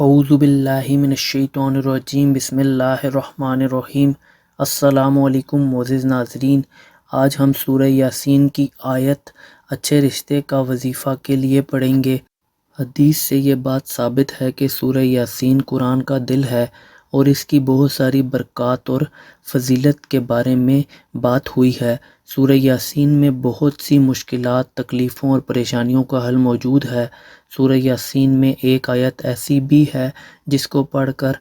اعوذ باللہ من الشیطان الرجیم بسم اللہ الرحمن الرحیم۔ السلام علیکم معزز ناظرین، آج ہم سورہ یاسین کی آیت اچھے رشتے کا وظیفہ کے لیے پڑھیں گے۔ حدیث سے یہ بات ثابت ہے کہ سورہ یاسین قرآن کا دل ہے اور اس کی بہت ساری برکات اور فضیلت کے بارے میں بات ہوئی ہے۔ سورہ یاسین میں بہت سی مشکلات، تکلیفوں اور پریشانیوں کا حل موجود ہے۔ سورہ یاسین میں ایک آیت ایسی بھی ہے جس کو پڑھ کر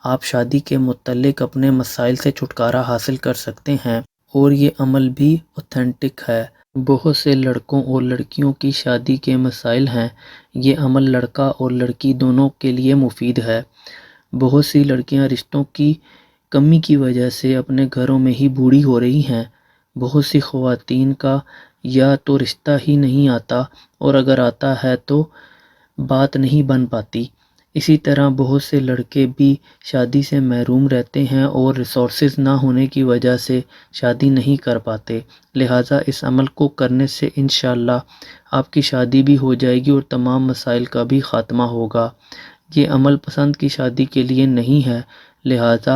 آپ شادی کے متعلق اپنے مسائل سے چھٹکارا حاصل کر سکتے ہیں، اور یہ عمل بھی اوتھینٹک ہے۔ بہت سے لڑکوں اور لڑکیوں کی شادی کے مسائل ہیں۔ یہ عمل لڑکا اور لڑکی دونوں کے لیے مفید ہے۔ بہت سی لڑکیاں رشتوں کی کمی کی وجہ سے اپنے گھروں میں ہی بوڑھی ہو رہی ہیں۔ بہت سی خواتین کا یا تو رشتہ ہی نہیں آتا، اور اگر آتا ہے تو بات نہیں بن پاتی۔ اسی طرح بہت سے لڑکے بھی شادی سے محروم رہتے ہیں اور ریسورسز نہ ہونے کی وجہ سے شادی نہیں کر پاتے۔ لہٰذا اس عمل کو کرنے سے انشاءاللہ آپ کی شادی بھی ہو جائے گی اور تمام مسائل کا بھی خاتمہ ہوگا۔ یہ عمل پسند کی شادی کے لیے نہیں ہے، لہٰذا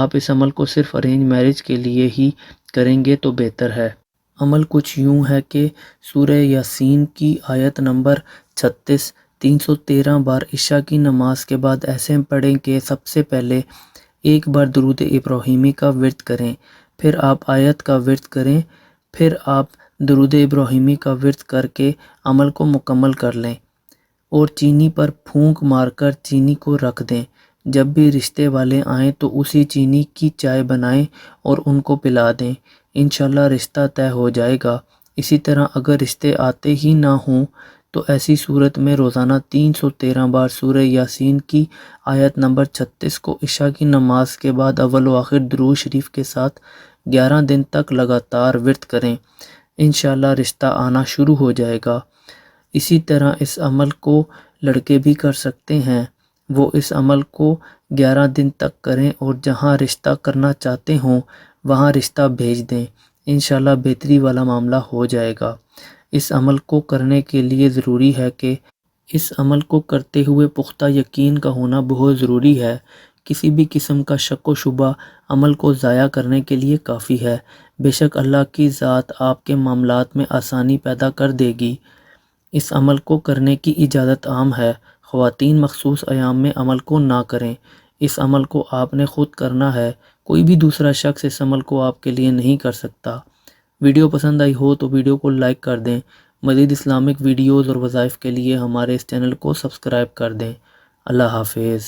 آپ اس عمل کو صرف ارینج میرج کے لیے ہی کریں گے تو بہتر ہے۔ عمل کچھ یوں ہے کہ سورہ یاسین کی آیت نمبر 36 313 بار عشاء کی نماز کے بعد ایسے پڑھیں کہ سب سے پہلے ایک بار درود ابراہیمی کا ورد کریں، پھر آپ آیت کا ورد کریں، پھر آپ درود ابراہیمی کا ورد کر کے عمل کو مکمل کر لیں، اور چینی پر پھونک مار کر چینی کو رکھ دیں۔ جب بھی رشتے والے آئیں تو اسی چینی کی چائے بنائیں اور ان کو پلا دیں، انشاءاللہ رشتہ طے ہو جائے گا۔ اسی طرح اگر رشتے آتے ہی نہ ہوں تو ایسی صورت میں روزانہ 313 بار سورہ یاسین کی آیت نمبر 36 کو عشاء کی نماز کے بعد اول و آخر درود شریف کے ساتھ 11 دن تک لگاتار ورد کریں، انشاءاللہ رشتہ آنا شروع ہو جائے گا۔ اسی طرح اس عمل کو لڑکے بھی کر سکتے ہیں۔ وہ اس عمل کو 11 دن تک کریں اور جہاں رشتہ کرنا چاہتے ہوں وہاں رشتہ بھیج دیں، انشاءاللہ بہتری والا معاملہ ہو جائے گا۔ اس عمل کو کرنے کے لیے ضروری ہے کہ اس عمل کو کرتے ہوئے پختہ یقین کا ہونا بہت ضروری ہے۔ کسی بھی قسم کا شک و شبہ عمل کو ضائع کرنے کے لیے کافی ہے۔ بے شک اللہ کی ذات آپ کے معاملات میں آسانی پیدا کر دے گی۔ اس عمل کو کرنے کی اجازت عام ہے، خواتین مخصوص ایام میں عمل کو نہ کریں۔ اس عمل کو آپ نے خود کرنا ہے، کوئی بھی دوسرا شخص اس عمل کو آپ کے لیے نہیں کر سکتا۔ ویڈیو پسند آئی ہو تو ویڈیو کو لائک کر دیں۔ مزید اسلامک ویڈیوز اور وظائف کے لیے ہمارے اس چینل کو سبسکرائب کر دیں۔ اللہ حافظ۔